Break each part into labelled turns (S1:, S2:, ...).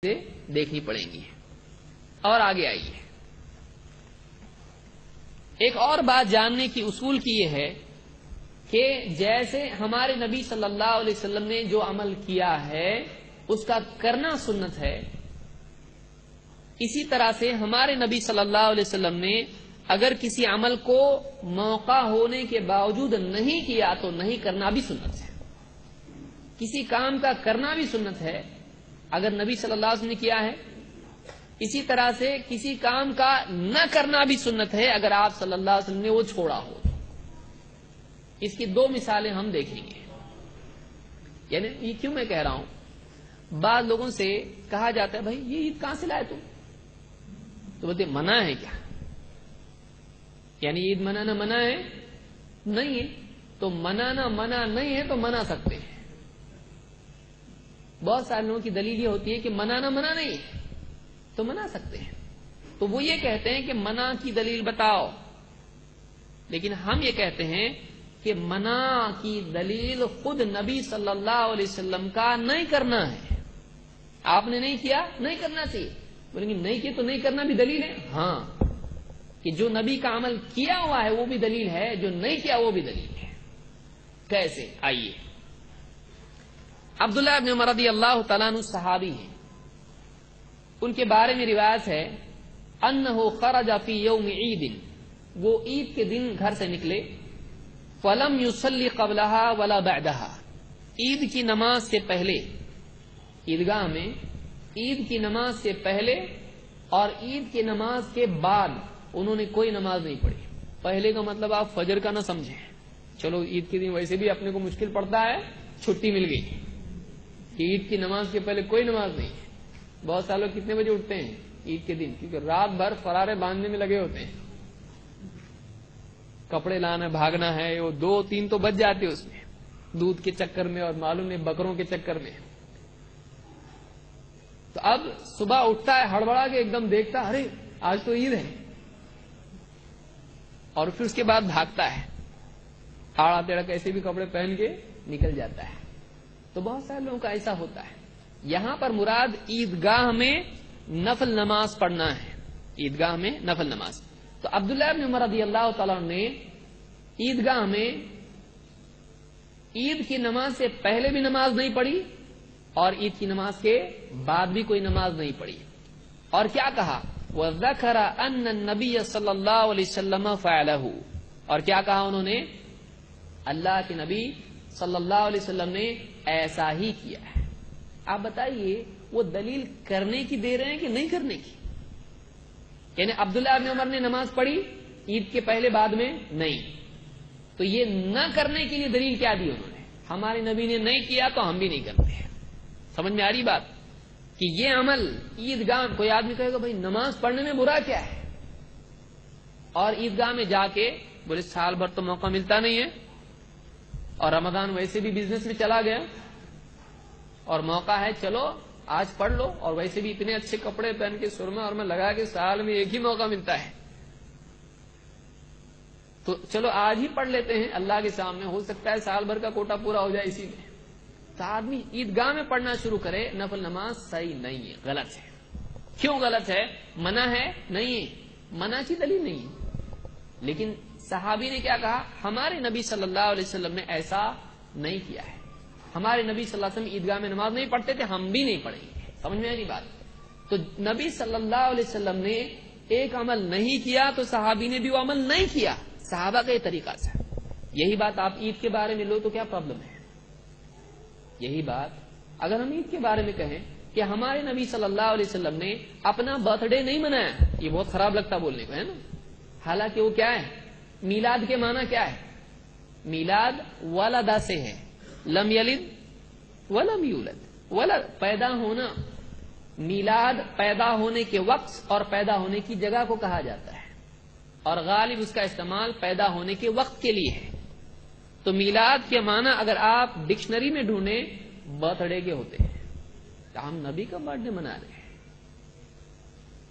S1: سے دیکھنی پڑیں گی. اور آگے آئیے، ایک اور بات جاننے کی اصول کی یہ ہے کہ جیسے ہمارے نبی صلی اللہ علیہ وسلم نے جو عمل کیا ہے اس کا کرنا سنت ہے، اسی طرح سے ہمارے نبی صلی اللہ علیہ وسلم نے اگر کسی عمل کو موقع ہونے کے باوجود نہیں کیا تو نہیں کرنا بھی سنت ہے. کسی کام کا کرنا بھی سنت ہے اگر نبی صلی اللہ علیہ وسلم نے کیا ہے، اسی طرح سے کسی کام کا نہ کرنا بھی سنت ہے اگر آپ صلی اللہ علیہ وسلم نے وہ چھوڑا ہو. اس کی دو مثالیں ہم دیکھیں گے. یعنی یہ کیوں میں کہہ رہا ہوں، بعض لوگوں سے کہا جاتا ہے بھائی یہ عید کہاں سے لائے تم، تو بولتے منع ہے کیا؟ یعنی عید منانا منع ہے؟ نہیں ہے. تو منانا منع نہیں ہے تو منا سکتے ہیں. بہت سارے لوگوں کی دلیل یہ ہوتی ہے کہ منانا منع نہیں ہے تو منا سکتے ہیں، تو وہ یہ کہتے ہیں کہ منع کی دلیل بتاؤ. لیکن ہم یہ کہتے ہیں کہ منع کی دلیل خود نبی صلی اللہ علیہ وسلم کا نہیں کرنا ہے. آپ نے نہیں کیا، نہیں کرنا چاہیے. بولیں گے نہیں کیا تو نہیں کرنا بھی دلیل ہے؟ ہاں، کہ جو نبی کا عمل کیا ہوا ہے وہ بھی دلیل ہے، جو نہیں کیا وہ بھی دلیل ہے. کیسے؟ آئیے. عبداللہ ابن عمر رضی اللہ تعالیٰ عنہ صحابی ہیں، ان کے بارے میں روایت ہے انہ خرج فی یوم عید، وہ عید کے دن گھر سے نکلے، فلم یصلی قبلها ولا بعدها، عید کی نماز سے پہلے عیدگاہ میں عید کی نماز سے پہلے اور عید کی نماز کے بعد انہوں نے کوئی نماز نہیں پڑھی. پہلے کا مطلب آپ فجر کا نہ سمجھیں، چلو عید کے دن ویسے بھی اپنے کو مشکل پڑتا ہے، چھٹی مل گئی کہ عید کی نماز کے پہلے کوئی نماز نہیں ہے. بہت سارے لوگ کتنے بجے اٹھتے ہیں عید کے دن؟ کیونکہ رات بھر فرارے باندھنے میں لگے ہوتے ہیں، کپڑے لانا بھاگنا ہے، وہ 2-3 تو بج جاتے اس میں، دودھ کے چکر میں اور معلوم ہے بکروں کے چکر میں. تو اب صبح اٹھتا ہے ہڑبڑا کے، ایک دم دیکھتا ارے آج تو عید ہے، اور پھر اس کے بعد بھاگتا ہے، آڑا تیڑا کیسے بھی کپڑے پہن کے نکل جاتا ہے. تو بہت سارے لوگوں کا ایسا ہوتا ہے. یہاں پر مراد عیدگاہ میں نفل نماز پڑھنا ہے، عیدگاہ میں نفل نماز. تو عبداللہ ابن عمر رضی اللہ تعالیٰ نے عیدگاہ میں عید کی نماز سے پہلے بھی نماز نہیں پڑھی اور عید کی نماز کے بعد بھی کوئی نماز نہیں پڑھی. اور کیا کہا؟ وَذَكَرَ أَنَّ النَّبِيَّ صلی اللہ علیہ وسلم فَعَلَهُ، اور کیا کہا انہوں نے؟ اللہ کے نبی صلی اللہ علیہ وسلم نے ایسا ہی کیا ہے. آپ بتائیے وہ دلیل کرنے کی دے رہے ہیں کہ نہیں کرنے کی؟ یعنی عبداللہ ابن عمر نے نماز پڑھی عید کے پہلے بعد میں نہیں، تو یہ نہ کرنے کے لیے دلیل کیا دی انہوں نے؟ ہمارے نبی نے نہیں کیا تو ہم بھی نہیں کرتے ہیں. سمجھ میں آ رہی بات؟ کہ یہ عمل عیدگاہ، کوئی آدمی کہے گا بھائی نماز پڑھنے میں برا کیا ہے، اور عیدگاہ میں جا کے بولے سال بھر تو موقع ملتا نہیں ہے، اور رمضان ویسے بھی بزنس میں چلا گیا اور موقع ہے چلو آج پڑھ لو، اور ویسے بھی اتنے اچھے کپڑے پہن کے سرما اور میں لگا کے سال میں ایک ہی موقع ملتا ہے تو چلو آج ہی پڑھ لیتے ہیں، اللہ کے سامنے ہو سکتا ہے سال بھر کا کوٹا پورا ہو جائے اسی میں. تو آدمی عیدگاہ میں پڑھنا شروع کرے نفل نماز، صحیح نہیں ہے، غلط ہے. کیوں غلط ہے؟ منع ہے؟ نہیں ہے، منع کی دلیل نہیں ہے. لیکن صحابی نے کیا کہا؟ ہمارے نبی صلی اللہ علیہ وسلم نے ایسا نہیں کیا ہے، ہمارے نبی صلی اللہ علیہ وسلم عیدگاہ میں نماز نہیں پڑھتے تھے، ہم بھی نہیں پڑھیں گے. سمجھ میں آئی بات؟ تو نبی صلی اللہ علیہ وسلم نے ایک عمل نہیں کیا تو صحابی نے بھی وہ عمل نہیں کیا، صحابہ کا یہ طریقہ تھا. یہی بات آپ عید کے بارے میں لو تو کیا پرابلم ہے؟ یہی بات اگر ہم عید کے بارے میں کہیں کہ ہمارے نبی صلی اللہ علیہ وسلم نے اپنا برتھ ڈے نہیں منایا، یہ بہت خراب لگتا بولنے کو، ہے نا؟ حالانکہ وہ کیا ہے؟ میلاد کے معنی کیا ہے؟ میلاد ولدہ سے ہے، لم یلد ولم یولد، ولد پیدا ہونا. میلاد پیدا ہونے کے وقت اور پیدا ہونے کی جگہ کو کہا جاتا ہے، اور غالب اس کا استعمال پیدا ہونے کے وقت کے لیے ہے. تو میلاد کے معنی اگر آپ ڈکشنری میں ڈھونڈیں برتھ ڈے کے ہوتے ہیں، تو ہم نبی کا برتھ ڈے منا رہے ہیں.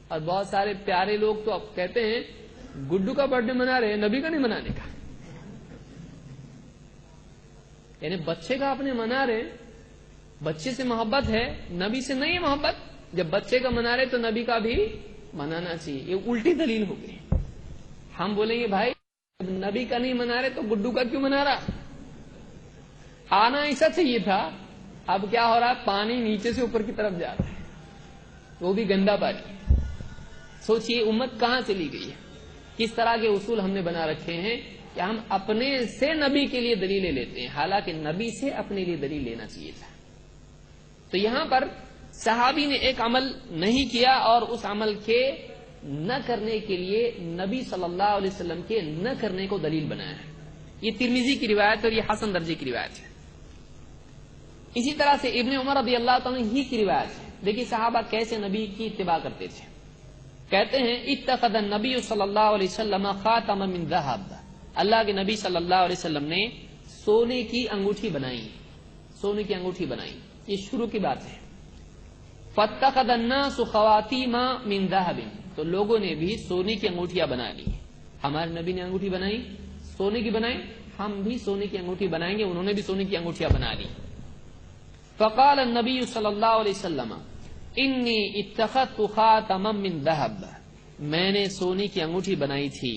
S1: اور بہت سارے پیارے لوگ تو اب کہتے ہیں گڈو کا برتھ ڈے منا رہے ہیں، نبی کا نہیں منانے کا. یعنی بچے کا اپنے منا رہے، بچے سے محبت ہے، نبی سے نہیں ہے محبت. جب بچے کا منا رہے تو نبی کا بھی منانا چاہیے. یہ الٹی دلیل ہو گئی. ہم بولیں گے بھائی جب نبی کا نہیں منا رہے تو گڈو کا کیوں منا رہا؟ آنا ایسا چاہیے تھا. اب کیا ہو رہا ہے؟ پانی نیچے سے اوپر کی طرف جا رہا ہے, وہ بھی گندا پانی. سوچئے امت کہاں چلی گئی ہے. کس طرح کے اصول ہم نے بنا رکھے ہیں کہ ہم اپنے سے نبی کے لیے دلیلیں لیتے ہیں, حالانکہ نبی سے اپنے لیے دلیل لینا چاہیے تھا. تو یہاں پر صحابی نے ایک عمل نہیں کیا اور اس عمل کے نہ کرنے کے لیے نبی صلی اللہ علیہ وسلم کے نہ کرنے کو دلیل بنایا ہے. یہ ترمذی کی روایت اور یہ حسن درجے کی روایت ہے. اسی طرح سے ابن عمر رضی اللہ تعالیٰ ہی کی روایت ہے. دیکھیے صحابہ کیسے نبی کی اتباع کرتے تھے. کہتے ہیں اتخذ النبی صلی اللہ علیہ وسلم خاتما من ذهب, اللہ کے نبی صلی اللہ علیہ وسلم نے سونے کی انگوٹھی بنائی, سونے کی انگوٹھی بنائی. یہ شروع کی بات ہے. فاتخذ الناس خواتیم من ذهب, تو لوگوں نے بھی سونے کی انگوٹھیاں بنا لی. ہمارے نبی نے انگوٹھی بنائی, سونے کی بنائی, ہم بھی سونے کی انگوٹھی بنائیں گے. انہوں نے بھی سونے کی انگوٹھیاں بنا لی. فقال النبی صلی اللہ علیہ وسلم انی اتخذت خاتما من ذهب, میں نے سونے کی انگوٹھی بنائی تھی.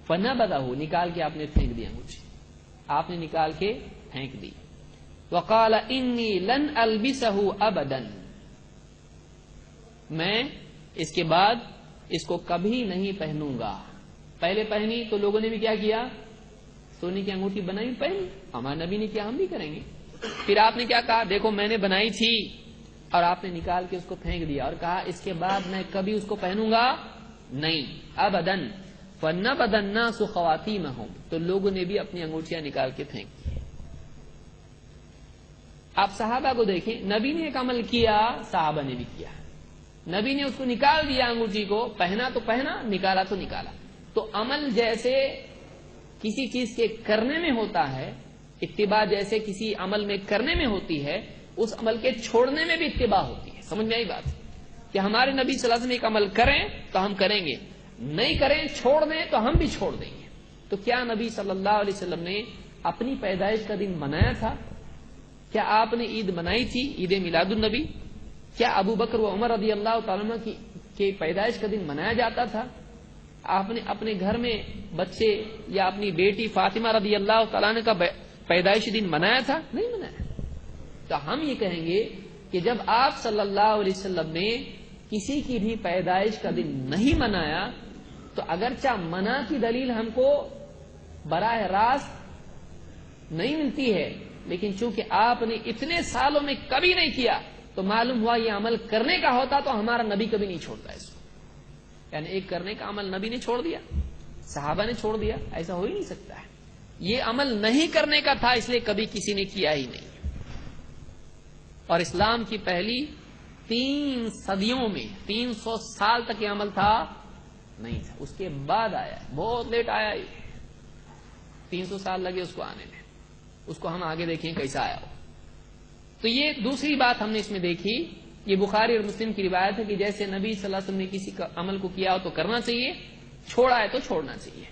S1: فنبذہ, نکال کے آپ نے پھینک دی انگوٹھی, آپ نے نکال کے پھینک دی. وقال انی لن البسہ ابدا, میں اس کے بعد اس کو کبھی نہیں پہنوں گا. پہلے پہنی تو لوگوں نے بھی کیا کیا؟ سونے کی انگوٹھی بنائی, پہنی. ہمارے نبی نے کیا, ہم بھی کریں گے. پھر آپ نے کیا کہا؟ دیکھو میں نے بنائی تھی اور آپ نے نکال کے اس کو پھینک دیا اور کہا اس کے بعد میں کبھی اس کو پہنوں گا نہیں. ابدن. فنبذ الناس خواتیمہم, تو لوگوں نے بھی اپنی انگوٹھیاں نکال کے پھینک دی. آپ صحابہ کو دیکھیں, نبی نے ایک عمل کیا, صحابہ نے بھی کیا. نبی نے اس کو نکال دیا انگوٹھی کو, پہنا تو پہنا, نکالا تو نکالا. تو عمل جیسے کسی چیز کے کرنے میں ہوتا ہے, اتباع جیسے کسی عمل میں کرنے میں ہوتی ہے, اس عمل کے چھوڑنے میں بھی اتباع ہوتی ہے. سمجھ میں آئی بات کہ ہمارے نبی صلی اللہ علیہ وسلم ایک عمل کریں تو ہم کریں گے, نہیں کریں چھوڑ دیں تو ہم بھی چھوڑ دیں گے. تو کیا نبی صلی اللہ علیہ وسلم نے اپنی پیدائش کا دن منایا تھا؟ کیا آپ نے عید منائی تھی, عید میلاد النبی؟ کیا ابو بکر و عمر رضی اللہ تعالیٰ عنہ کی پیدائش کا دن منایا جاتا تھا؟ آپ نے اپنے گھر میں بچے یا اپنی بیٹی فاطمہ رضی اللہ تعالیٰ عنہ کا پیدائشی دن منایا تھا؟ نہیں منایا. تو ہم یہ کہیں گے کہ جب آپ صلی اللہ علیہ وسلم نے کسی کی بھی پیدائش کا دن نہیں منایا تو اگرچہ منع کی دلیل ہم کو براہ راست نہیں ملتی ہے, لیکن چونکہ آپ نے اتنے سالوں میں کبھی نہیں کیا تو معلوم ہوا یہ عمل کرنے کا ہوتا تو ہمارا نبی کبھی نہیں چھوڑتا اس کو. یعنی ایک کرنے کا عمل نبی نے چھوڑ دیا, صحابہ نے چھوڑ دیا, ایسا ہو ہی نہیں سکتا ہے. یہ عمل نہیں کرنے کا تھا, اس لیے کبھی کسی نے کیا ہی نہیں. اور اسلام کی پہلی 3 صدیوں میں 300 سال تک یہ عمل تھا نہیں تھا. اس کے بعد آیا, بہت لیٹ آیا, یہ 300 سال لگے اس کو آنے میں. اس کو ہم آگے دیکھیں کیسا آیا ہو. تو یہ دوسری بات ہم نے اس میں دیکھی. یہ بخاری اور مسلم کی روایت ہے کہ جیسے نبی صلی اللہ علیہ وسلم نے کسی کا عمل کو کیا ہو تو کرنا چاہیے, چھوڑا ہے تو چھوڑنا چاہیے.